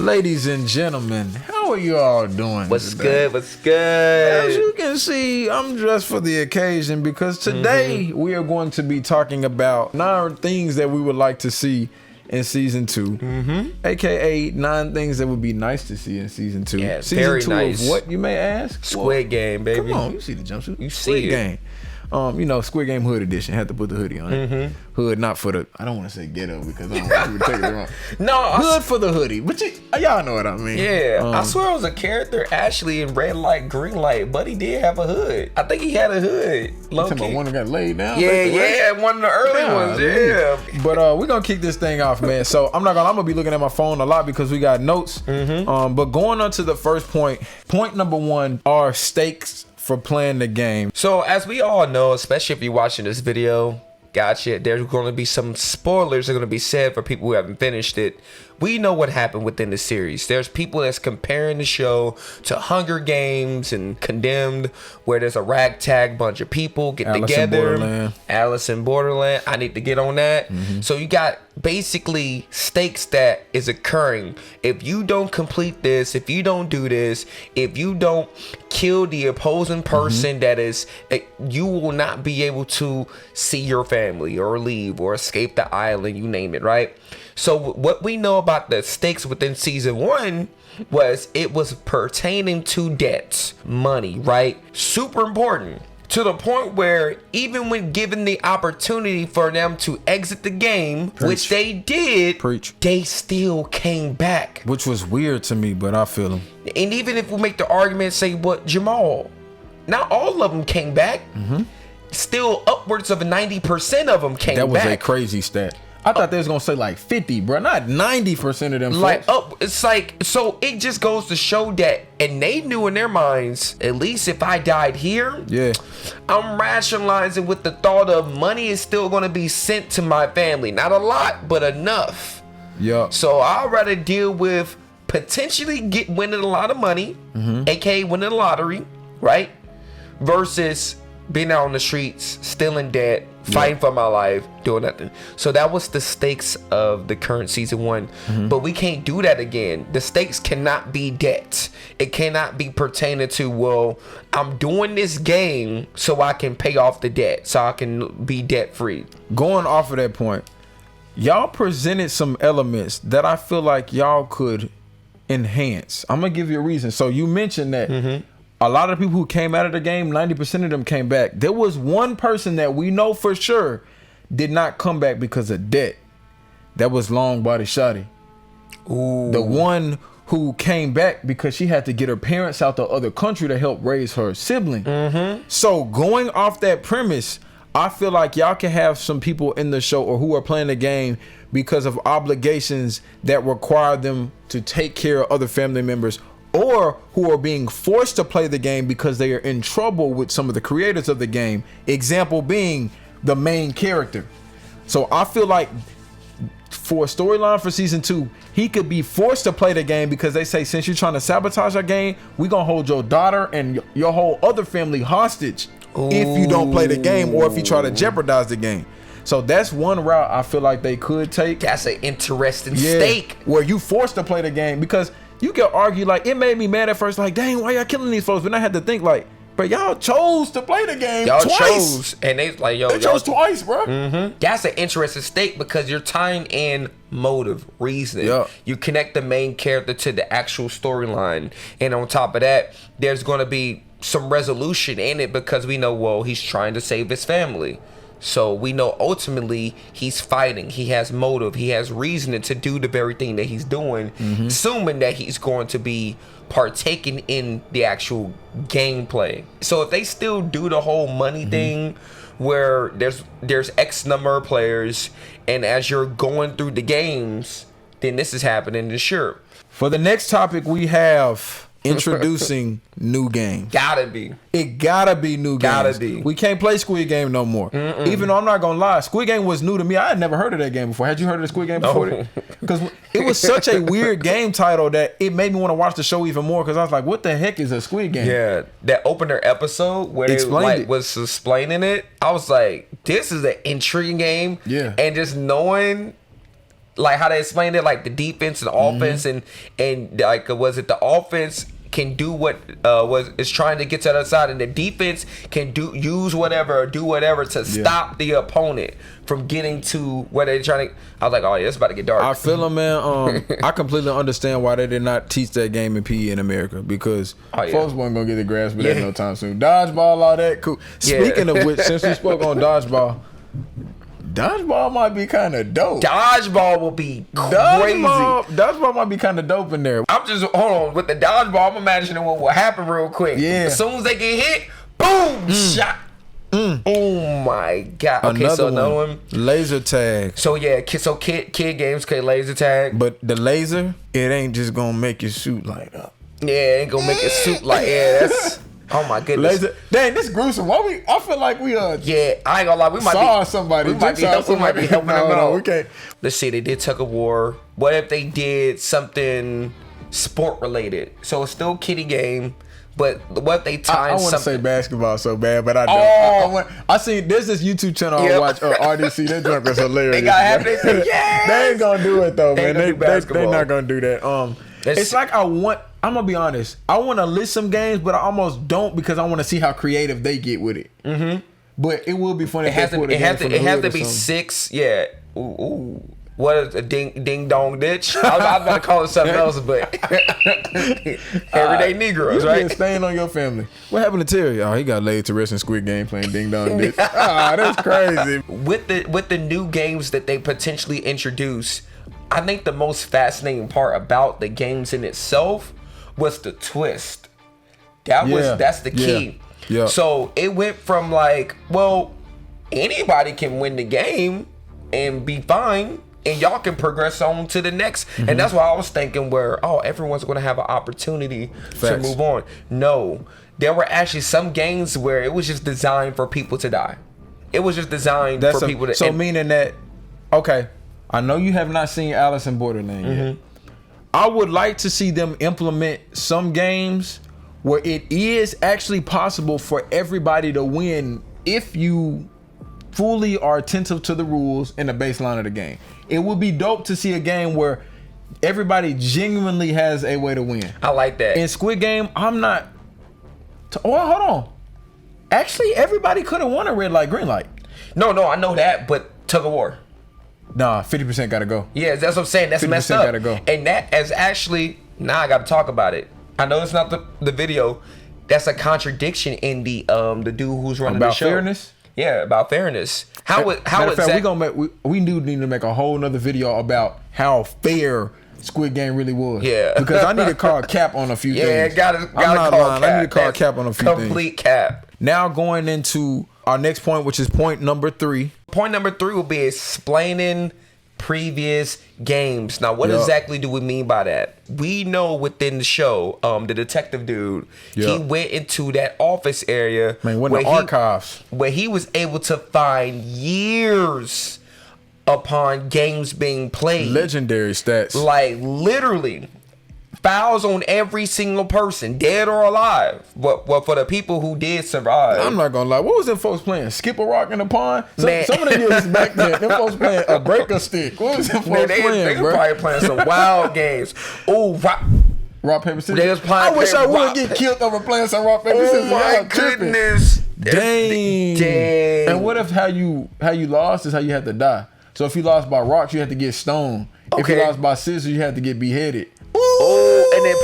Ladies and gentlemen, how are you all doing? What's today? good? What's good? As you can see, I'm dressed for the occasion because today we are going to be talking about 9 things that we would like to see in season 2, aka 9 things that would be nice to see in season 2. Yeah, season very 2 nice. of what, you may ask? Squid Game, baby. Come on, you see the jumpsuit. You see Squid it. Game. Squid Game Hood Edition. Had to put the hoodie on it. Hood, not for the. I don't want to say ghetto because I don't want you to take it wrong. No, Hood for the hoodie, but y'all know what I mean. Yeah, I swear it was a character Ashley in red light, green light, but he did have a hood. I think he had a hood. Low Talking about key. one that got laid down. Yeah, one of the early ones. Yeah. But we're gonna kick this thing off, man. So I'm gonna be looking at my phone a lot because we got notes. But going on to the first point number 1 are stakes for playing the game. So as we all know, especially if you're watching this video, gotcha, there's going to be some spoilers that are going to be said for people who haven't finished it. We know what happened within the series. There's people that's comparing the show to Hunger Games and Condemned, where there's a ragtag bunch of people get Alice in together. Borderland. Alice in Borderland. I need to get on that. So you got basically stakes that is occurring. If you don't complete this, if you don't do this, if you don't kill the opposing person, that is, you will not be able to see your family or leave or escape the island, you name it, right? So what we know about the stakes within season 1 was it was pertaining to debts, money, right? Super important. To the point where even when given the opportunity for them to exit the game, which they did, they still came back. Which was weird to me, but I feel them. And even if we make the argument, say, what, Jamal, not all of them came back. Still upwards of 90% of them came back. That was a crazy stat. I thought they was gonna say like 50, bro. Not 90% of them. Like folks. it's like, so it just goes to show that, and they knew in their minds, at least if I died here, I'm rationalizing with the thought of money is still gonna be sent to my family. Not a lot, but enough. Yeah. So I'd rather deal with potentially winning a lot of money, aka winning the lottery, right? Versus being out on the streets, still in debt, fighting for my life, doing nothing. So that was the stakes of the current season 1. But we can't do that again. The stakes cannot be debt. It cannot be pertaining to, well, I'm doing this game so I can pay off the debt, so I can be debt free. Going off of that point, y'all presented some elements that I feel like y'all could enhance. I'm gonna give you a reason. So you mentioned that a lot of people who came out of the game, 90% of them came back. There was one person that we know for sure did not come back because of debt. That was Long Body Shotty. Ooh. The one who came back because she had to get her parents out the other country to help raise her sibling. So going off that premise, I feel like y'all can have some people in the show or who are playing the game because of obligations that require them to take care of other family members, or who are being forced to play the game because they are in trouble with some of the creators of the game. Example being the main character. So I feel like for a storyline for season 2, he could be forced to play the game because they say, since you're trying to sabotage our game, we're gonna hold your daughter and your whole other family hostage if you don't play the game or if you try to jeopardize the game. So that's one route I feel like they could take. That's an interesting stake. Where you forced to play the game, because you can argue, like, it made me mad at first, like, dang, why y'all killing these folks? But I had to think, like, but y'all chose to play the game twice. Chose, and they like, yo, they chose twice, bro. That's an interesting stake because you're tying in motive, reasoning. Yeah. You connect the main character to the actual storyline, and on top of that, there's going to be some resolution in it because we know, well, he's trying to save his family. So we know ultimately he's fighting. He has motive. He has reasoning to do the very thing that he's doing, assuming that he's going to be partaking in the actual gameplay. So if they still do the whole money thing, where there's X number of players, and as you're going through the games, then this is happening. And sure. For the next topic, we have introducing new games. Gotta be. It gotta be new games. Gotta be. We can't play Squid Game no more. Even though I'm not gonna lie, Squid Game was new to me. I had never heard of that game before. Had you heard of the Squid Game before? Because it was such a weird game title that it made me want to watch the show even more, because I was like, what the heck is a Squid Game? Yeah, that opener episode where they was explaining it, I was like, this is an intriguing game. Yeah. And just knowing like how they explained it, like the defense and the offense, and like was it the offense can do what is trying to get to the other side, and the defense can do whatever to stop the opponent from getting to where they're trying to. I was like, oh yeah, it's about to get dark. I feel them, man. I completely understand why they did not teach that game in PE in America, because folks weren't gonna get the grasp of that no time soon. Dodgeball, all that cool. Speaking of which, since we spoke on dodgeball might be kind of dope. Dodgeball will be crazy. Dodgeball might be kind of dope in there. I'm just, hold on, with the dodgeball, I'm imagining what will happen real quick. Yeah. As soon as they get hit, boom, shot. Oh my God. Okay, another one. Laser tag. So yeah, kid games play laser tag. But the laser, it ain't just gonna make your suit light up. Yeah, it ain't gonna make your suit light. Yeah, that's... Oh my goodness! Laser. Dang, this gruesome. I feel like we yeah, I ain't gonna lie. We might saw somebody. We might be helping them out. No, we can't. Let's see. They did tug of war. What if they did something sport related? So it's still kiddie game, but what if they tied I want to say basketball so bad, but I don't. I see. There's this YouTube channel I watch. RDC. That junk is hilarious. They got half. They say yes. They ain't gonna do it though, man. They not gonna do that. It's like I'm gonna be honest. I want to list some games, but I almost don't, because I want to see how creative they get with it. But it will be funny. It has to be 6. Yeah. Ooh. What is a ding dong ditch? I was about to call it something else, but everyday Negroes, right? Staying on your family. What happened to Terry? Oh, he got laid to rest in Squid Game playing ding dong ditch. That's crazy. With the new games that they potentially introduce, I think the most fascinating part about the games in itself was the twist. That's the key. Yeah. So it went from like, well, anybody can win the game and be fine, and y'all can progress on to the next. And that's why I was thinking where, everyone's going to have an opportunity to move on. No, there were actually some games where it was just designed for people to die. It was just designed for people to. So meaning that, okay, I know you have not seen Alice in Borderland yet. I would like to see them implement some games where it is actually possible for everybody to win if you fully are attentive to the rules and the baseline of the game. It would be dope to see a game where everybody genuinely has a way to win. I like that. In Squid Game, I'm not... hold on. Actually, everybody could have won a red light, green light. No, I know that, but tug of war. Nah, 50% gotta go. Yeah, that's what I'm saying. That's messed up. 50% gotta go. And that is actually, now I gotta talk about it. I know it's not the video. That's a contradiction in the dude who's running the show. About fairness? Yeah, about fairness. How we do need to make a whole nother video about how fair Squid Game really was. Yeah. Because I need to call cap on a few things. Yeah, gotta call cap. I need to call cap on a few things. Complete cap. Now going into our next point, which is point number 3. Point number 3 will be explaining previous games. Now, what exactly do we mean by that? We know within the show, the detective dude, he went into that office area. Man, went to archives. Where he was able to find years upon games being played. Legendary stats. Like, literally. Files on every single person, dead or alive. But for the people who did survive. I'm not gonna lie. What was them folks playing? Skip a rock in the pond? Some of the years back then, them folks playing a breaker stick. What was them folks playing, they were probably playing some wild games. Oh, rock, paper, scissors. They was playing. I wish I would get killed over playing some rock, paper, scissors. Oh my goodness. Dang. And what if how you lost is how you had to die? So if you lost by rocks, you had to get stoned. If you lost by scissors, you had to get beheaded. Oh, and then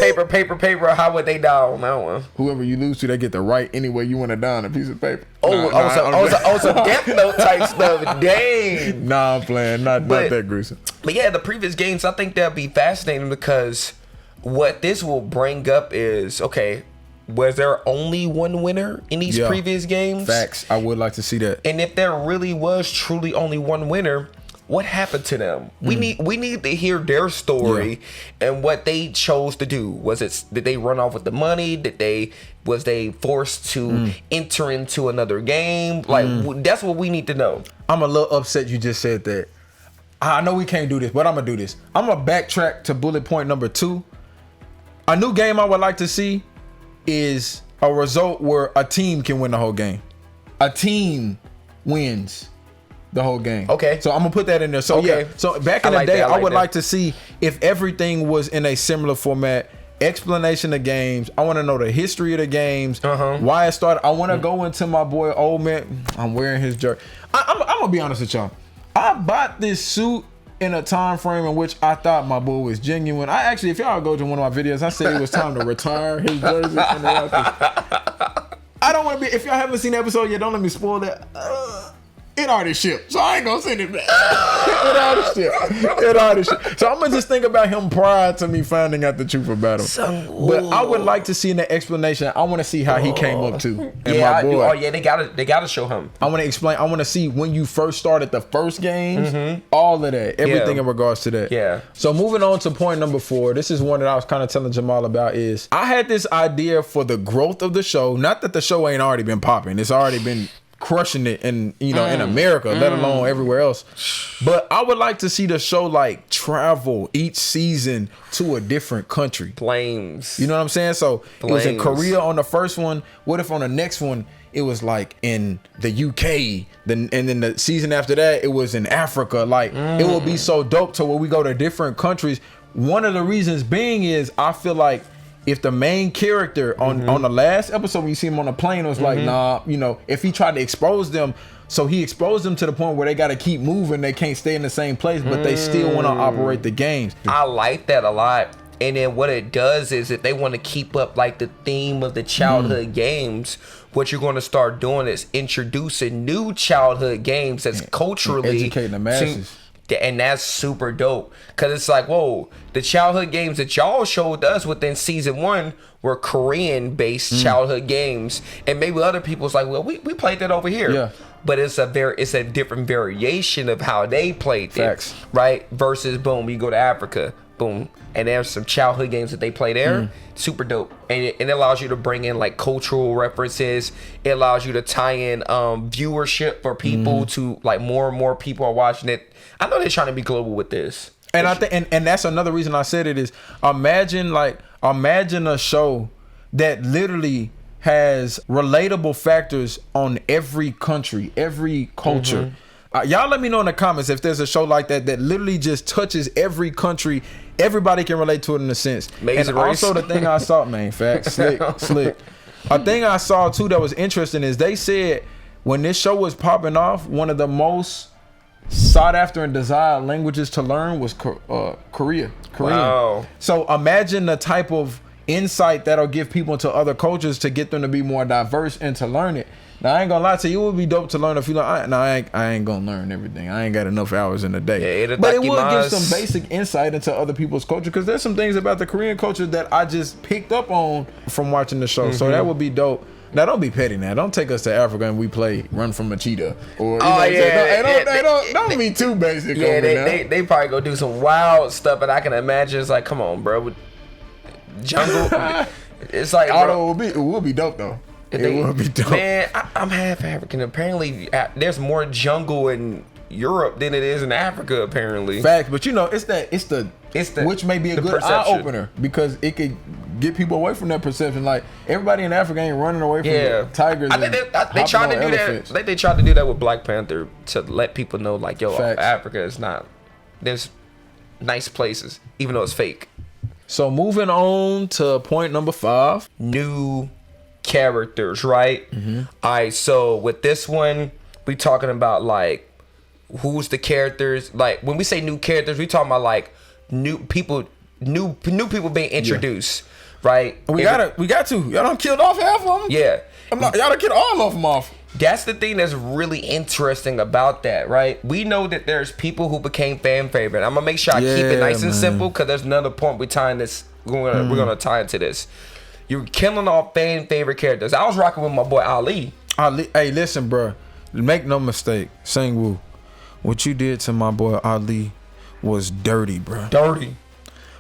paper. How would they die on that one? Whoever you lose to, they get the right any way you want to die on a piece of paper. Some Death Note type stuff. Dang. Nah, I'm playing. Not that gruesome. But yeah, the previous games, I think that'd be fascinating, because what this will bring up is, okay, was there only one winner in these previous games? Facts. I would like to see that. And if there really was truly only one winner, what happened to them? We need to hear their story and what they chose to do. Did they run off with the money? Was they forced to enter into another game? Like that's what we need to know. I'm a little upset you just said that. I know we can't do this, but I'm gonna do this. I'm gonna backtrack to bullet point number 2. A new game I would like to see is a result where a team can win the whole game. A team wins. the whole game. Okay. So I'm gonna put that in there. So Okay. yeah. So back in the day, I would like to see if everything was in a similar format. Explanation of games. I want to know the history of the games. Why it started. I want to go into my boy old man. I'm wearing his jersey. I'm gonna be honest with y'all. I bought this suit in a time frame in which I thought my boy was genuine. I actually, if y'all go to one of my videos, I said it was time to retire his jersey from the Raptors. I don't want to be. If y'all haven't seen the episode yet, don't let me spoil that. It already shipped, so I ain't gonna send it back. It already shipped. So I'm gonna just think about him prior to me finding out the truth about him. But I would like to see in the explanation. I want to see how he came up to. And my boy. Oh yeah, they gotta show him. I want to explain. I want to see when you first started the first games. All of that, everything in regards to that. Yeah. So moving on to point number 4. This is one that I was kind of telling Jamal about. Is I had this idea for the growth of the show. Not that the show ain't already been popping. It's already been crushing it in in America, let alone everywhere else. But I would like to see the show like travel each season to a different country. Flames. You know what I'm saying? So Flames. It was in Korea on the first one. What if on the next one it was like in the UK? And then the season after that it was in Africa. Like it would be so dope to where we go to different countries. One of the reasons being is I feel like if the main character on the last episode when you see him on the plane was like, nah, if he tried to expose them, so he exposed them to the point where they got to keep moving, they can't stay in the same place, but they still want to operate the games. I like that a lot. And then what it does is if they want to keep up like the theme of the childhood games, what you're going to start doing is introducing new childhood games that's culturally educating the masses. And that's super dope because it's like, whoa, the childhood games that y'all showed us within season 1 were Korean based childhood games, and maybe other people's like, well, we played that over here. Yeah. But it's a different variation of how they played Facts. it, right? Versus boom, you go to Africa, boom, and there's some childhood games that they play there. Super dope, and it allows you to bring in like cultural references. It allows you to tie in viewership for people to like more and more people are watching it. I know they're trying to be global with this, and I think, and that's another reason I said it is imagine a show that literally has relatable factors on every country, every culture. Y'all let me know in the comments if there's a show like that that literally just touches every country. Everybody can relate to it in a sense. Amazing and Race. also the thing I saw, man, facts, slick. A thing I saw too that was interesting is they said when this show was popping off, one of the most sought after and desired languages to learn was Korean. Wow. So imagine the type of insight that'll give people into other cultures to get them to be more diverse and to learn it. Now I ain't gonna lie to you, it would be dope to learn a few. I ain't gonna learn everything. I ain't got enough hours in the day. Yeah, but it would give some basic insight into other people's culture because there's some things about the Korean culture that I just picked up on from watching the show. So that would be dope. Now don't be petty now. Don't take us to Africa and we play Run from a Cheetah. Or don't be too basic. Yeah, they probably go do some wild stuff, and I can imagine it's like, come on, bro, with jungle. It's like, although it will be dope though. It will be dope. Man, I'm half African. Apparently, there's more jungle in Europe than it is in Africa. Apparently, fact. But it's the which may be a good eye opener because it could get people away from that perception. Like everybody in Africa ain't running away from the tigers. I think they tried to do that. They tried to do that with Black Panther to let people know, like, yo, Facts. Africa is not. There's nice places, even though it's fake. So moving on to point number 5, new characters, right? All right, so with this one we talking about like who's the characters. Like when we say new characters, we talking about like new people being introduced, right? We got to y'all done killed off half of them. Yeah, y'all done killed all of them off. That's the thing that's really interesting about that, right? We know that there's people who became fan favorite. I'm gonna make sure I keep it nice and simple because there's another point we're tying this. We're gonna tie into this. You're killing off fan favorite characters. I was rocking with my boy Ali. Hey, listen, bro. Make no mistake, Sang-woo. What you did to my boy Ali was dirty, bro. Dirty.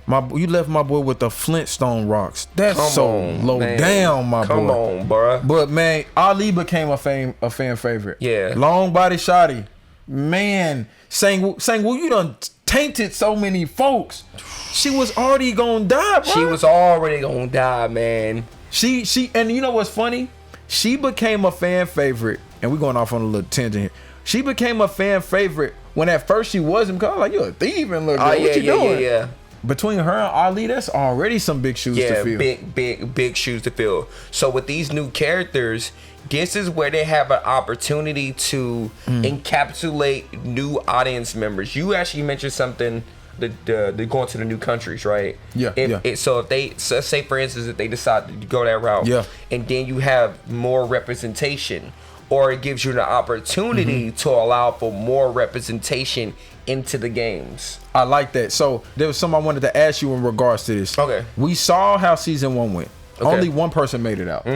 You left my boy with the Flintstone rocks. That's low down, my boy. Come on, bro. But man, Ali became a fan favorite. Yeah. Long body shotty. Man, Sang-woo, you done tainted so many folks. She was already gonna die, bro. She was already gonna die, man. She and you know what's funny? She became a fan favorite, and we're going off on a little tangent here. She became a fan favorite when at first she wasn't, because like, you're a thief and look, what you doing? Yeah. Between her and Ali, that's already some big shoes to fill. Big shoes to fill. So with these new characters, this is where they have an opportunity to encapsulate new audience members. You actually mentioned something, the going to the new countries, right? Yeah. So if they, so say for instance, if they decide to go that route, and then you have more representation, or it gives you the opportunity to allow for more representation into the games. I like that. So there was something I wanted to ask you in regards to this. Okay. We saw how season 1 went. Okay. Only one person made it out.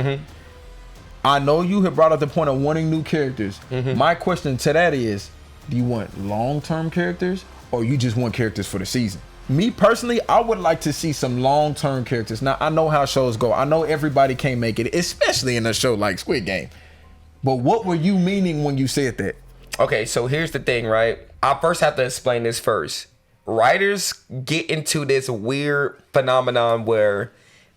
I know you have brought up the point of wanting new characters. My question to that is, do you want long-term characters, or you just want characters for the season? Me personally, I would like to see some long-term characters. Now, I know how shows go. I know everybody can't make it, especially in a show like Squid Game. But what were you meaning when you said that? Okay, so here's the thing, right? I first have to explain this first. Writers get into this weird phenomenon where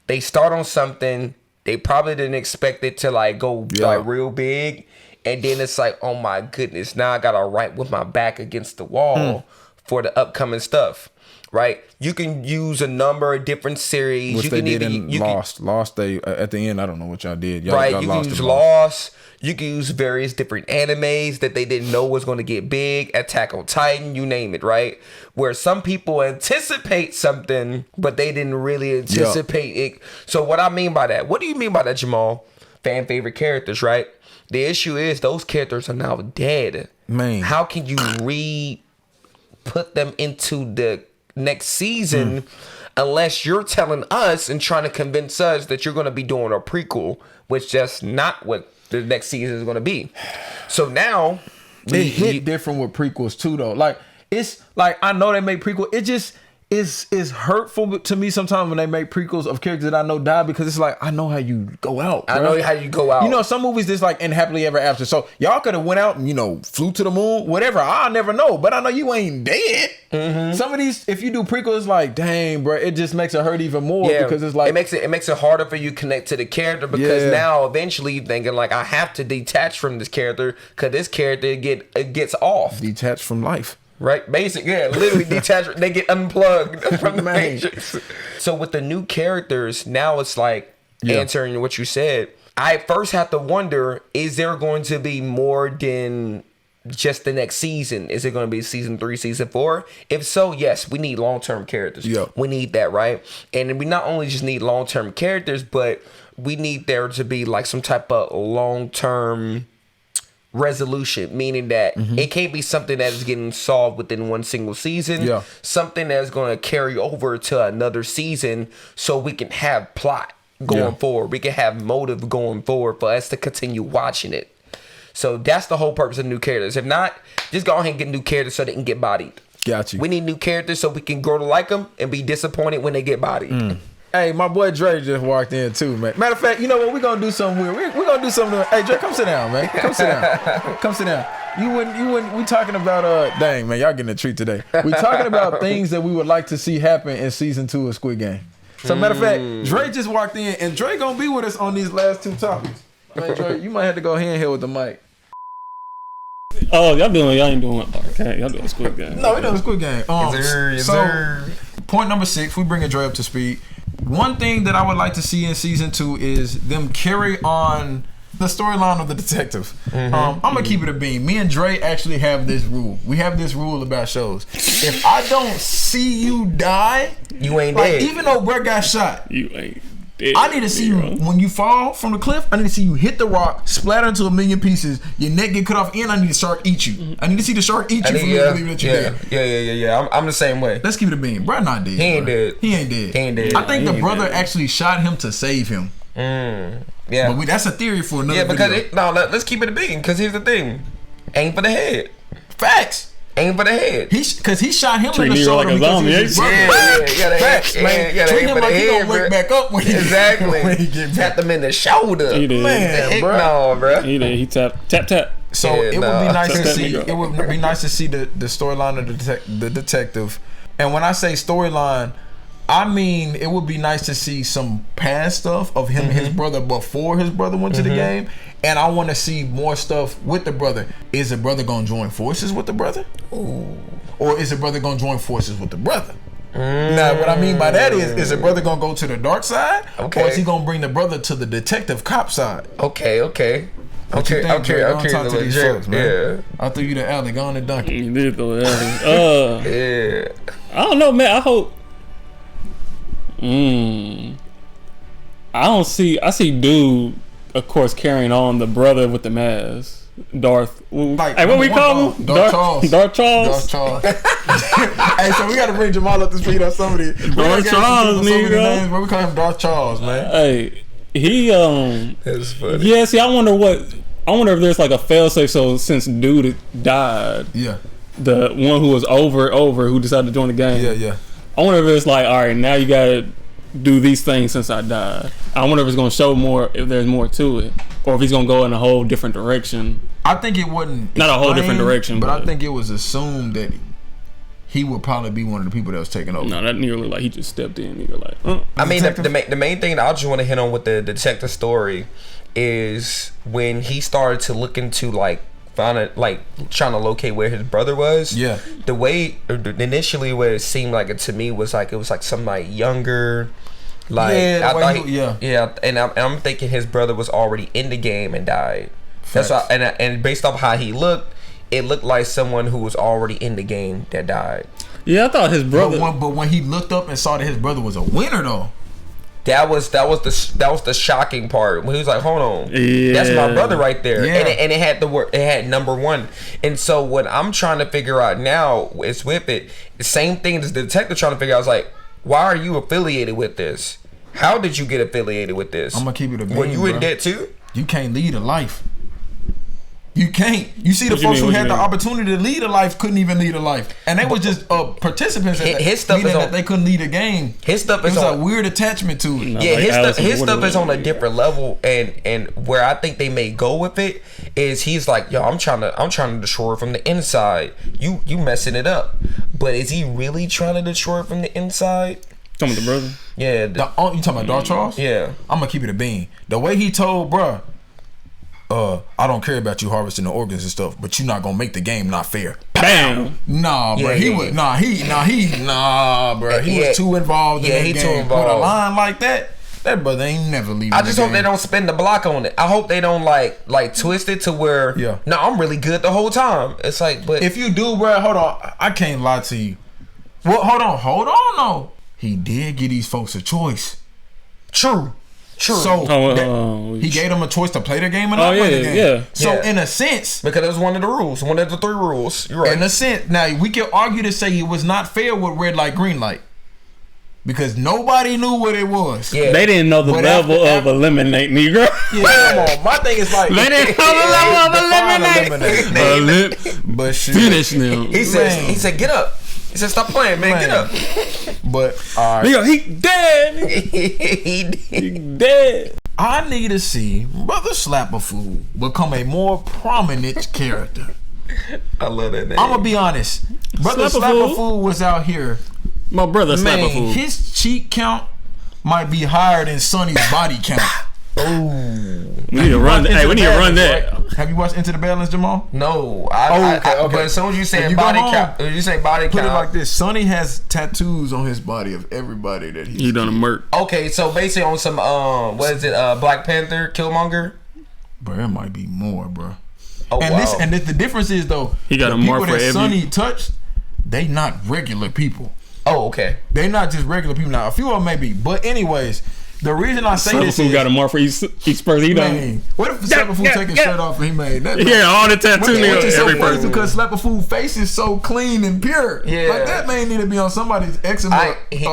they start on something, they probably didn't expect it to like go like real big, and then it's like, oh my goodness, now I gotta write with my back against the wall for the upcoming stuff. Right, you can use a number of different series. Which you they can did even in Lost. Lost, they at the end, I don't know what y'all did. Y'all you can use Lost. You can use various different animes that they didn't know was going to get big. Attack on Titan, you name it, right? Where some people anticipate something, but they didn't really anticipate it. So what I mean by that, what do you mean by that, Jamal? Fan favorite characters, right? The issue is those characters are now dead. Man, how can you put them into the next season unless you're telling us and trying to convince us that you're going to be doing a prequel, which that's not what the next season is going to be. So now it hit different with prequels too, though. Like, it's like, I know they make prequel, it just is hurtful to me sometimes when they make prequels of characters that I know die, because it's like, I know how you go out, bro. I know how you go out. You know, some movies just like in happily ever after. So y'all could have went out and, you know, flew to the moon, whatever. I'll never know, but I know you ain't dead. Some of these, if you do prequels, like, dang, bro, it just makes it hurt even more, because it's like it makes it harder for you to connect to the character, because now eventually you're thinking like, I have to detach from this character because this character gets off. Detached from life. Right, literally detached. They get unplugged from the matrix. So with the new characters, now it's like answering what you said. I first have to wonder: is there going to be more than just the next season? Is it going to be season 3, season 4? If so, yes, we need long-term characters. We need that, right? And we not only just need long-term characters, but we need there to be like some type of long-term resolution, meaning that it can't be something that is getting solved within one single season. Something that's going to carry over to another season, so we can have plot going forward. We can have motive going forward for us to continue watching it. So that's the whole purpose of new characters. If not, just go ahead and get new characters so they can get bodied. Got you. We need new characters so we can grow to like them and be disappointed when they get bodied. Hey, my boy Dre just walked in too, man. Matter of fact, you know what? We're gonna do something weird. We're gonna do something. Hey, Dre, come sit down, man. Come sit down. Come sit down. You wouldn't. We talking about dang, man, y'all getting a treat today. We talking about things that we would like to see happen in season 2 of Squid Game. So matter of fact, Dre just walked in, and Dre gonna be with us on these last 2 topics. Man, Dre, you might have to go handheld with the mic. Oh, y'all ain't doing what part? Okay, y'all doing Squid Game. No, we doing Squid Game. Yes, sir. Point number 6, we bringing Dre up to speed. One thing that I would like to see in season 2 is them carry on the storyline of the detective. I'm gonna keep it a beam. Me and Dre actually have this rule. We have this rule about shows. If I don't see you die, you ain't like, dead. Even though Brett got shot, You ain't dead. I need to see you when you fall from the cliff. I need to see you hit the rock, splatter into a million pieces, your neck get cut off, and I need the shark eat you. I need to see the shark eat you for me to believe that you're dead. Yeah. I'm the same way. Let's keep it a beam. Brett not dead. He ain't dead. He ain't dead. I think the brother actually shot him to save him. Yeah, but that's a theory for another video. Let's keep it a beam, because here's the thing: aim for the head. Facts. Aim for the head. Because he shot him Treat in the Nero shoulder like a because zombie, he was his brother. Facts, man. Treat him like he gonna wake back up when he exactly. when he get back. Tap them in the shoulder. He did. Man, bro. No, bro. He did. He tap. So Yeah, it would be nice to That see. nigga. It would be nice to see the storyline of the detective. And when I say storyline, I mean, it would be nice to see some past stuff of him and his brother before his brother went to the game. And I want to see more stuff with the brother. Is the brother going to join forces with the brother? Ooh. Or is the brother going to join forces with the brother? Now, what I mean by that is the brother going to go to the dark side? Okay. Or is he going to bring the brother to the detective cop side? Okay. What you think, Jerry? Go and talk to these folks, man. Yeah. I threw you the alley. Go on and dunk it. You did throw the alley. Yeah. I don't know, man. I hope. I see dude, of course, carrying on the brother with the mask. Darth. Like, hey, what we call him? Darth Charles. Darth Charles. Hey, so we got to bring Jamal up to speed on some of these. Darth Charles, nigga. But we call him Darth Charles, man. Hey, he That's funny. Yeah, see, I wonder if there's like a failsafe. So since dude died, Yeah. the one who was over who decided to join the game. Yeah. I wonder if it's like, all right, now you gotta do these things since I died. I wonder if it's gonna show more, if there's more to it, or if he's gonna go in a whole different direction. I think it wasn't Not a whole different direction, but I think it was assumed that he would probably be one of the people that was taking over. No, that nigga looked like he just stepped in. Nigga like, I mean, the main thing that I just want to hit on with the detective story is when he started to look into like trying to locate where his brother was. Yeah. The way initially what it seemed like it to me was like it was like some like younger. Like Yeah, I the thought way yeah, and I'm thinking his brother was already in the game and died. Facts. That's why, and based off how he looked, it looked like someone who was already in the game that died. yeah, I thought his brother. But when he looked up and saw that his brother was a winner, though. That was the shocking part when he was like, "Hold on, that's my brother right there," Yeah. and it had the word, it had number one. And so what I'm trying to figure out now is with it, the same thing as the detective trying to figure out is like, why are you affiliated with this? How did you get affiliated with this? I'm gonna keep it a bean, Were you in bro. debt too? You can't lead a life. You can't. You see the What you folks mean? who What had you the mean? opportunity to lead a life couldn't even lead a life, and they were just participants. His stuff is on- that they couldn't lead a game. His stuff It is was a on. weird attachment to it. No. Yeah, Like his Alice in stuff is on a Wonderland. different level, and where I think they may go with it is he's like, yo, I'm trying to destroy it from the inside. You messing it up, but is he really trying to destroy it from the inside? Talking about the brother. Yeah, You talking about Darth Charles? yeah. I'm gonna keep it a bean. The way he told bruh, I don't care about you harvesting the organs and stuff, but you're not gonna make the game not fair. Bam. Nah, bro. Yeah, He yeah, was yeah. bro. He Yeah. was too involved in Yeah, that he game. too With a involved. line like that brother ain't never leaving. I just the hope they game. don't spin the block on it. I hope they don't like twist it to where Yeah. no, I'm really good the whole time. It's like, but If you do, bro, hold on. I can't lie to you. Well, hold on, no. He did give these folks a choice. true. So he gave them a choice to play the game and not play the game. yeah. So Yeah. in a sense, Because it was one of the rules, one of the 3 rules. You're right. in a sense, now we can argue to say it was not fair with red light, green light, because nobody knew what it was. Yeah. They didn't know the But level after- of eliminate Negro. Yeah, come on. My thing is like They didn't know the level of define eliminate. But shit. Finish them. He said, get up. He said, stop playing, man. Get up. But all right, Nigga, he dead. He dead. I need to see Brother Slapper Fool become a more prominent character. I love that name. I'm gonna be honest. Brother Slapper Slapper Fool? Fool was out here. My brother slap a Man, fool. his cheek count might be higher than Sonny's body count. We need to run. Hey, we need to run that. Have you watched Into the Badlands, Jamal? No, Okay. But as soon as you say When you body go home, count, when you say body Put count, it like this: Sonny has tattoos on his body of everybody that He done a murk. okay, so basically on some what is it? Black Panther, Killmonger. Bro, it might be more, bro. Oh And wow. the difference is though, He got the a mark people for that every- Sonny touched, they not regular people. Oh okay. They not just regular people. Now a few of them may be, but anyways, the reason I say Slapper this fool is, got a mark for each person. He done. man, what if Slapper Fool take his shirt off and he made that? Yeah, all the tattoo Which niggas, is so every funny person. because Slapper Fool face is so clean and pure. Yeah. Like that man need to be on somebody's eczema He-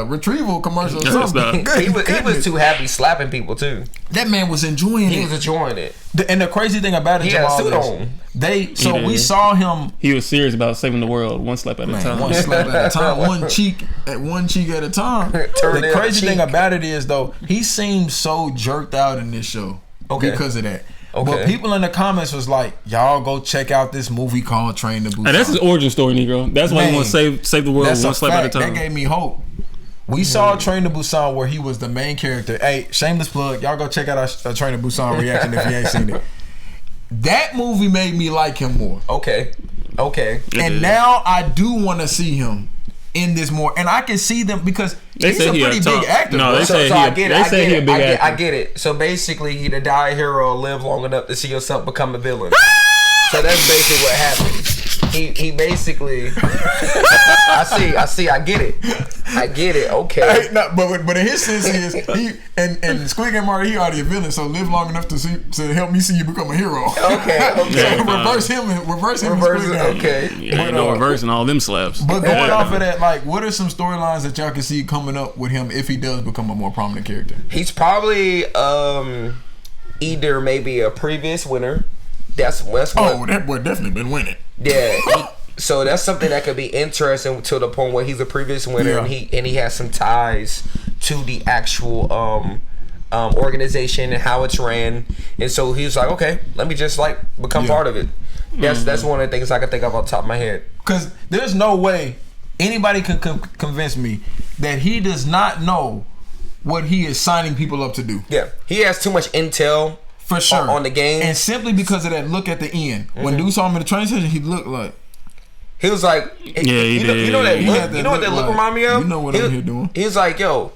retrieval commercial or Yeah, something. stop. He was too happy slapping people too. That man was enjoying He it. was enjoying it. And the crazy thing about it, He had a Jamal, suit is on. we did. saw him He was serious about saving the world, one slap at a time. one slap at a time, one cheek at a time. Turn The the crazy cheek. thing about it is though, he seemed so jerked out in this show because of that. Okay. But people in the comments was like, "Y'all go check out this movie called Train to Busan." Hey, that's his origin story, Negro. That's why he Man, want to save the world That's one a slap fact. at a time. That gave me hope. We saw Train to Busan where he was the main character. Hey, shameless plug. Y'all go check out our Train to Busan reaction if you ain't seen it. That movie made me like him more. Okay. And now I do want to see him in this more. And I can see them because he's a pretty big actor. No, bro. they say I get it. actor. I get it. So basically, he the die hero live long enough to see yourself become a villain. So that's basically what happened. He basically. I see. I get it. Okay. Hey, no, but in his sense is he and Squid Game already he already a villain, so live long enough to help me see you become a hero. Okay. So reverse him. Reverse him. Okay. Yeah, ain't no reversing all them slaps. But going off of that, like, what are some storylines that y'all can see coming up with him if he does become a more prominent character? He's probably either maybe a previous winner. That's what. Oh, that boy definitely been winning. Yeah. So that's something that could be interesting to the point where he's a previous winner and he has some ties to the actual organization and how it's ran, and so he's like, okay, let me just like become part of it. That's one of the things I can think of off the top of my head. Because there's no way anybody can convince me that he does not know what he is signing people up to do. Yeah, he has too much intel for sure on the game, and simply because of that look at the end. When dude saw him in the train station, he looked like. He was like, yeah, he did. You know that look. You know what that look remind me of? You know what I'm here doing. He was like, yo,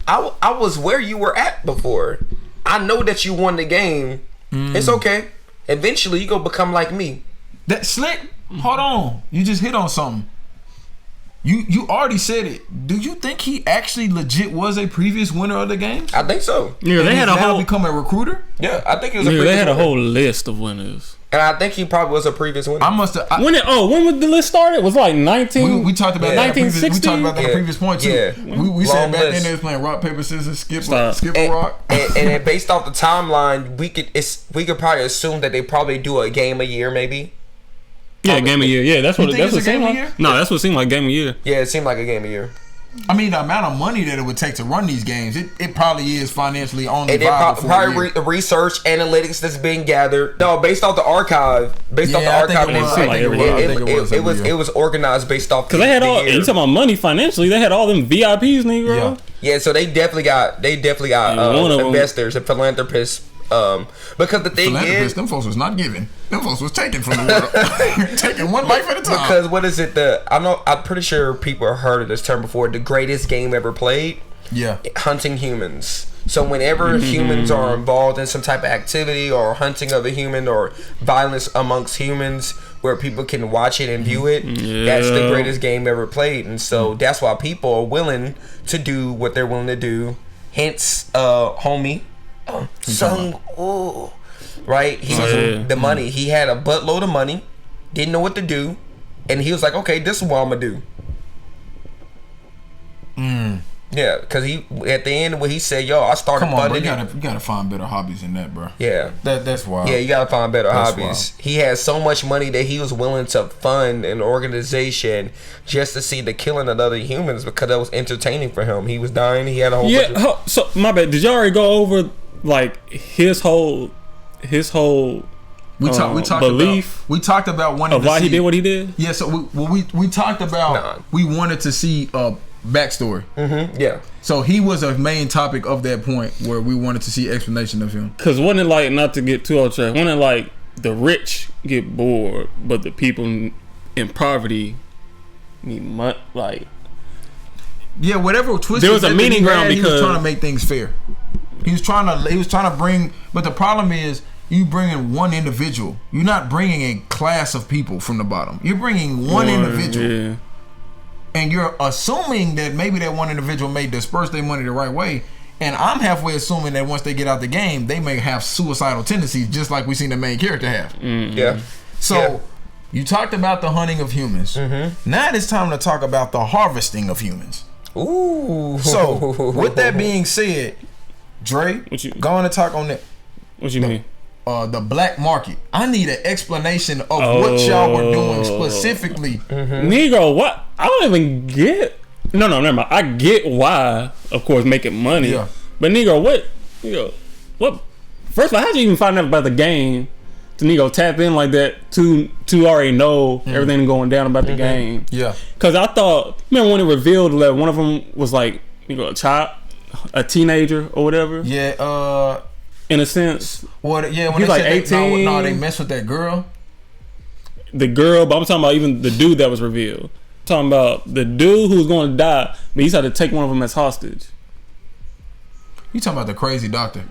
I was where you were at before. I know that you won the game. It's okay. Eventually, you gonna become like me. That slick. Hold on. You just hit on something. You already said it. Do you think he actually legit was a previous winner of the games? I think so. Yeah, they had a whole become a recruiter. Yeah, I think he was. Yeah, they had a whole list of winners. And I think he probably was a previous winner. I must have. When was the list started? It was like 19. We talked about 1960. We talked about that in the previous point too. Yeah. We said back list. then they was playing rock paper scissors, skip and, a rock. and based off the timeline, we could probably assume that they probably do a game a year, maybe. Yeah, game of year. Yeah, that's what it seemed like. Year? No, that's what it seemed like, game of year. Yeah, it seemed like a game a year. I mean, the amount of money that it would take to run these games, it probably is financially only and viable probably research analytics that's being gathered. No, based off the archive. It was organized based off. Because they had all. You talking about money financially? They had all them VIPs, Negro. Yeah. So they definitely got investors and philanthropists. Because the thing is, them folks was not giving. Them folks was taking from the world, taking one life at a time. Because what is it? I'm pretty sure people have heard of this term before. The greatest game ever played. Yeah. Hunting humans. So whenever humans are involved in some type of activity or hunting of a human or violence amongst humans, where people can watch it and view it, that's the greatest game ever played. And so that's why people are willing to do what they're willing to do. Hence, homie. Right? He was the money. He had a buttload of money, didn't know what to do, and he was like, okay, this is what I'm gonna do. Yeah, because he at the end when he said, yo, I started funding it. You gotta find better hobbies than that, bro. Yeah. That's wild. Yeah, you gotta find better hobbies. Wild. He had so much money that he was willing to fund an organization just to see the killing of other humans because that was entertaining for him. He was dying. He had a whole bunch of... So my bad. Did y'all already go over like his whole belief? We talked about wanting of why he did what he did. Yeah. So we talked about we wanted to see backstory. Yeah. So he was a main topic of that point where we wanted to see explanation of him. Cause wasn't it like, not to get too off track, wasn't it like the rich get bored, but the people in poverty need money? Like, yeah, whatever twist. There was a meaning ground because he was trying to make things fair. He was trying to bring, but the problem is you bringing one individual. You're not bringing a class of people from the bottom. You're bringing one individual. Yeah. And you're assuming that maybe that one individual may disperse their money the right way. And I'm halfway assuming that once they get out the game, they may have suicidal tendencies, just like we seen the main character have. Yeah. So you talked about the hunting of humans. Now it's time to talk about the harvesting of humans. Ooh. So with that being said, Dre, go on and talk on that. What you mean? The black market. I need an explanation of what y'all were doing specifically. Negro, what? I don't even get. No, never mind. I get why, of course, making money. Yeah. But Negro, what? First of all, how'd you even find out about the game to Negro tap in like that to already know everything going down about the game? Yeah. Because I thought, remember when it revealed that one of them was like a child, a teenager or whatever. Yeah. In a sense. Well, yeah. When he's they like said 18. No, they messed with that girl. The girl, but I'm talking about even the dude that was revealed. I'm talking about the dude who was going to die, but he tried to take one of them as hostage. You talking about the crazy doctor?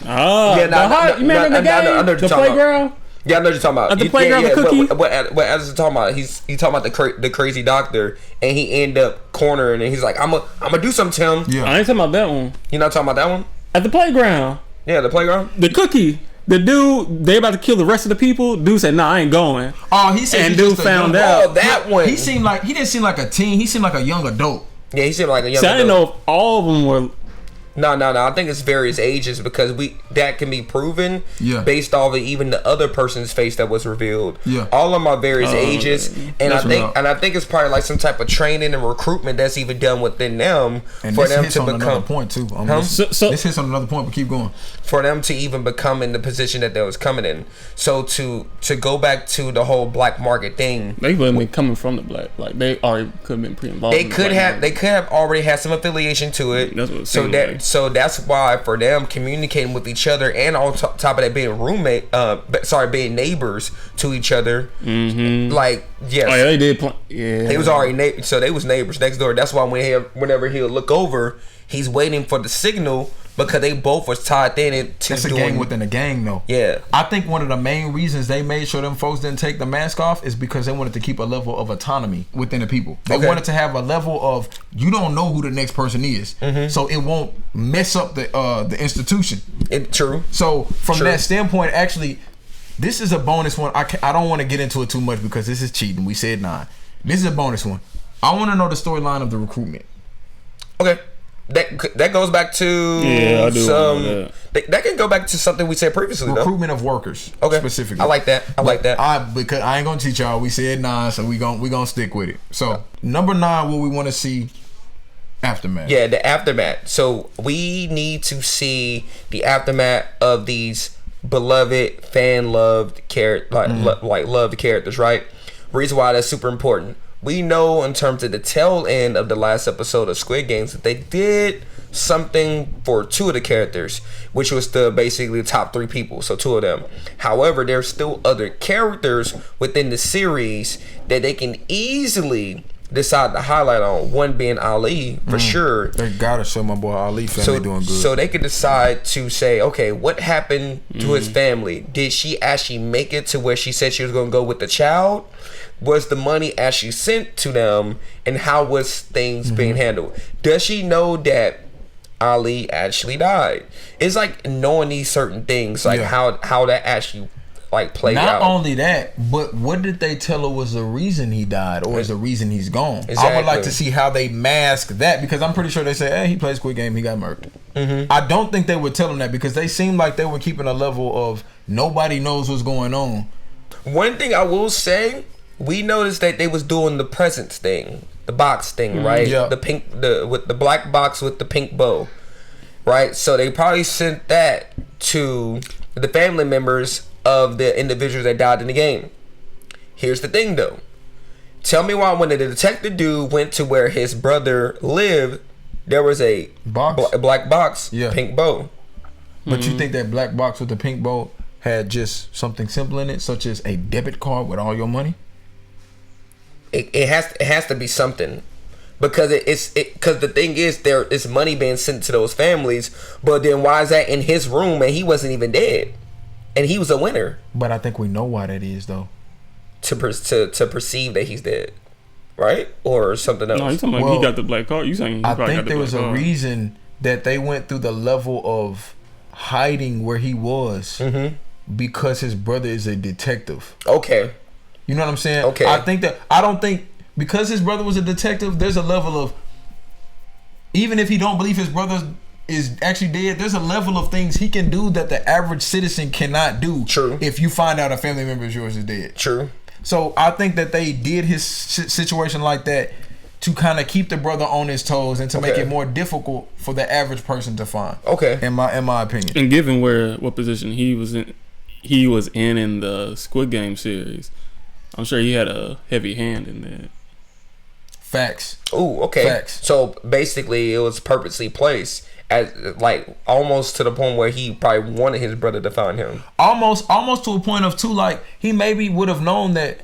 Ah, you remember the game, the playground? Yeah, I know what you're talking about. At the playground, the cookie. What as talking about, he's talking about the crazy doctor, and he end up cornering, and he's like, I'm gonna do something to him. Yeah, I ain't talking about that one. You're not talking about that one? At the playground. Yeah, the playground. The cookie. The dude, they about to kill the rest of the people. Dude said, "Nah, I ain't going." Oh, he said, and dude found out. Oh, that one. He didn't seem like a teen. He seemed like a young adult. Yeah, he seemed like a young adult. I didn't know if all of them were. No. I think it's various ages because that can be proven based off of even the other person's face that was revealed. Yeah, all of them are various ages, and I think it's probably like some type of training and recruitment that's even done within them and for them hits to on become. Another point too. This hits on another point, but keep going. For them to even become in the position that they was coming in. So to go back to the whole black market thing, they wouldn't be coming from the black. Like they already could have been pre-involved. They could have already had some affiliation to it. That's what it seemed like. So that's why for them communicating with each other and on top of that being being neighbors to each other. Mm-hmm. Like yes, oh, yeah, they did. Yeah, they was already so they was neighbors next door. That's why whenever he'll look over, he's waiting for the signal because they both was tied in into. It's a gang within a gang, though. Yeah, I think one of the main reasons they made sure them folks didn't take the mask off is because they wanted to keep a level of autonomy within the people. They wanted to have a level of you don't know who the next person is, so it won't mess up the institution. True. So from that standpoint, actually, this is a bonus one. I don't want to get into it too much because this is cheating. We said 9. This is a bonus one. I want to know the storyline of the recruitment. Okay. That goes back to that can go back to something we said previously. Recruitment of workers, specifically. I like that. Because I ain't gonna teach y'all. We said 9, so we gonna stick with it. So number 9, what we want to see aftermath. Yeah, the aftermath. So we need to see the aftermath of these beloved, fan loved loved characters. Right. Reason why that's super important. We know in terms of the tail end of the last episode of Squid Games that they did something for 2 of the characters, which was basically the top 3 people, so 2 of them. However, there's still other characters within the series that they can easily decide to highlight on. One being Ali, for sure. They gotta show my boy Ali family doing good. So they could decide to say, okay, what happened to his family? Did she actually make it to where she said she was going to go with the child? Was the money actually sent to them, and how was things being handled? Does she know that Ali actually died? It's like knowing these certain things, like how that actually played out. Not only that, but what did they tell her was the reason he died, or is the reason he's gone? Exactly. I would like to see how they mask that, because I'm pretty sure they say, hey, he plays Squid Game, he got murdered. I don't think they would tell him that, because they seemed like they were keeping a level of nobody knows what's going on. One thing I will say, we noticed that they was doing the presents thing, the box thing, right? Yeah. With the black box with the pink bow, right? So they probably sent that to the family members of the individuals that died in the game. Here's the thing, though. Tell me why when the detective dude went to where his brother lived, there was a black box, pink bow. But you think that black box with the pink bow had just something simple in it, such as a debit card with all your money? It has to be something, because because the thing is, there is money being sent to those families, but then why is that in his room and he wasn't even dead, and he was a winner? But I think we know why that is, though. To perceive that he's dead, right, or something else. No, you talking about he got the black card? You saying? I think there was a reason that they went through the level of hiding where he was, because his brother is a detective. Okay. You know what I'm saying? Okay. I don't think because his brother was a detective, there's a level of, even if he don't believe his brother is actually dead, there's a level of things he can do that the average citizen cannot do. True. If you find out a family member of yours is dead. True. So I think that they did his situation like that to kind of keep the brother on his toes and to make it more difficult for the average person to find. Okay. In my opinion. And given what position he was in the Squid Game series, I'm sure he had a heavy hand in that. Facts. Ooh, okay. Facts. So basically, it was purposely placed as like almost to the point where he probably wanted his brother to find him. Almost to a point of too, like he maybe would have known that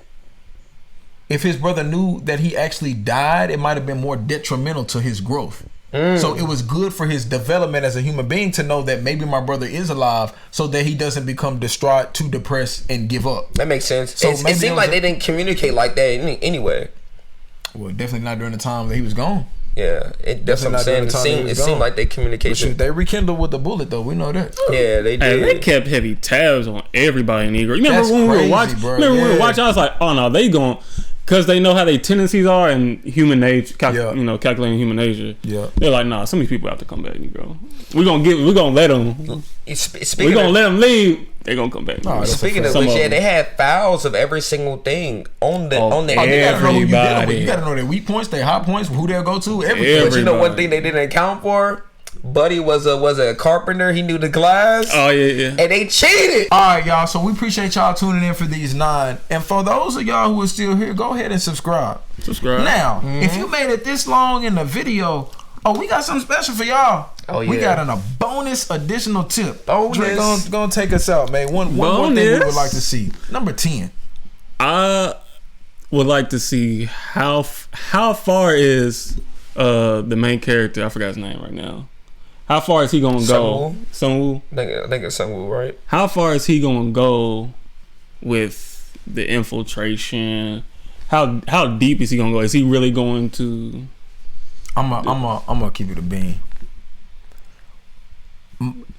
if his brother knew that he actually died, it might have been more detrimental to his growth. So it was good for his development as a human being to know that maybe my brother is alive, so that he doesn't become distraught, too depressed, and give up. That makes sense. So it seemed like they didn't communicate like that anyway. Well, definitely not during the time that he was gone. Yeah, that's what I'm saying. It seemed like they communicated. Shoot, they rekindled with the bullet, though. We know that. Yeah, they did. And they kept heavy tabs on everybody, Negro. You remember That's when we crazy, were watching? bro. Remember when we were watching? I was like, oh no, they going. Because they know how their tendencies are in human nature, calculating human nature. Yeah, they're like, nah, some of these people have to come back, Negro. We're gonna let them. We're gonna let them leave. They're gonna come back. No, speaking of which, they had files of every single thing on the you gotta know who you dealing with. You gotta know their weak points, their hot points, who they'll go to. Everything. But you know one thing they didn't account for? Buddy was a carpenter. He knew the glass. Oh yeah. And they cheated. All right, y'all. So we appreciate y'all tuning in for these 9. And for those of y'all who are still here, go ahead and subscribe. Now, if you made it this long in the video, we got something special for y'all. Oh yeah. We got a bonus additional tip. Bonus. Dre, gonna take us out, man. One more thing we would like to see. Number 10. I would like to see how far is the main character. I forgot his name right now. How far is he gonna go? Sungwoo. I think it's Sungwoo, right? How far is he gonna go with the infiltration? How deep is he gonna go? Is he really going to? I'm gonna keep it a bean.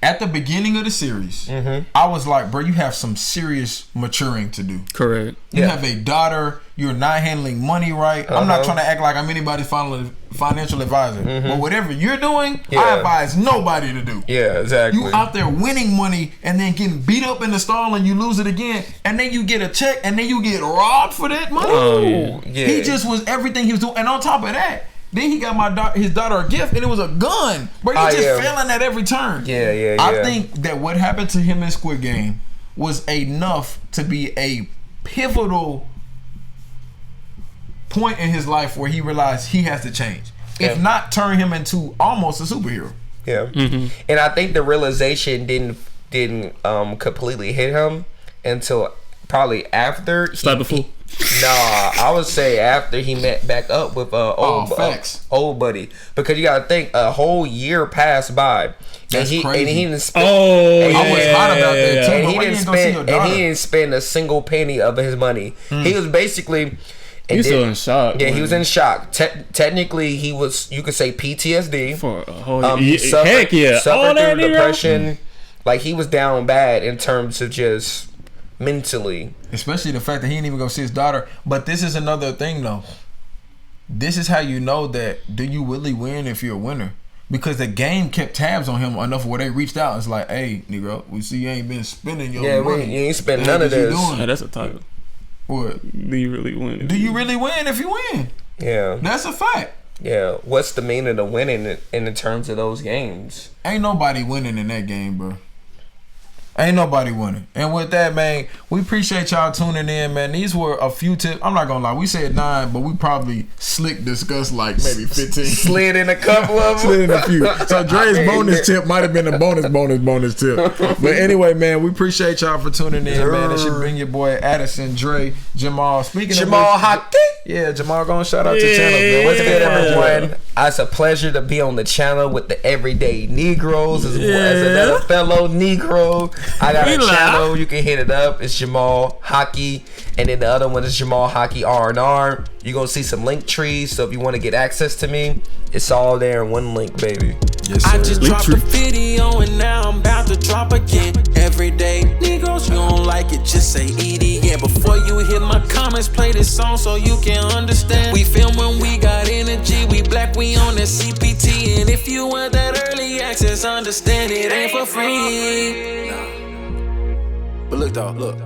At the beginning of the series, I was like, bro, you have some serious maturing to do. Correct. You have a daughter. You're not handling money right. I'm not trying to act like I'm anybody's financial advisor. But whatever you're doing, I advise nobody to do. Yeah, exactly. You out there winning money and then getting beat up in the stall and you lose it again. And then you get a check and then you get robbed for that money. Oh, yeah. He just was everything he was doing. And on top of that, then he got his daughter a gift, and it was a gun. But he just failing at every turn. Yeah. I think that what happened to him in Squid Game was enough to be a pivotal point in his life where he realized he has to change. If not, turn him into almost a superhero. Yeah. And I think the realization didn't completely hit him until probably after. I would say after he met back up with old buddy, because you gotta think a whole year passed by. That's crazy. And he didn't spend. I was hot about that too. And he didn't spend a single penny of his money. He was basically. He's still in shock. Yeah, he was in shock. Technically, he was. You could say PTSD for a whole suffered through depression. Like he was down bad in terms of just mentally. Especially the fact that he didn't even go see his daughter. But this is another thing though. This is how you know that do you really win if you're a winner? Because the game kept tabs on him enough where they reached out. It's like, hey, Negro, we see you ain't been spending your money. You ain't spent none of this. That's a title. What? Do you really win? Do you really win if you win? Yeah. That's a fact. Yeah. What's the meaning of winning in the terms of those games? Ain't nobody winning in that game, bro. Ain't nobody winning. And with that, man, we appreciate y'all tuning in, man. These were a few tips. I'm not gonna lie, we said 9, but we probably discussed like maybe 15. Slid in a couple of them. Slid in a few. So Dre's bonus tip might have been a bonus tip. But anyway, man, we appreciate y'all for tuning in, man. It should bring your boy Addison, Dre, Jamal. Speaking Jamal of Hockey. Yeah, Jamal, gonna shout out your channel, man. What's good, everyone? It's a pleasure to be on the channel with the Everyday Negroes as another fellow Negro. I got a channel, you can hit it up. It's Jamal Hockey, and then the other one is Jamal Hockey R&R. You're gonna see some link trees, so if you want to get access to me, it's all there in one link, baby. Yes, sir. I just dropped a video and now I'm about to drop again. Everyday Negroes, you don't like it, just say ED. Before you hit my comments, play this song so you can understand. We film when we got energy, we black, we on that CPT. And if you want that early access, understand it ain't for free. But look, dog, look.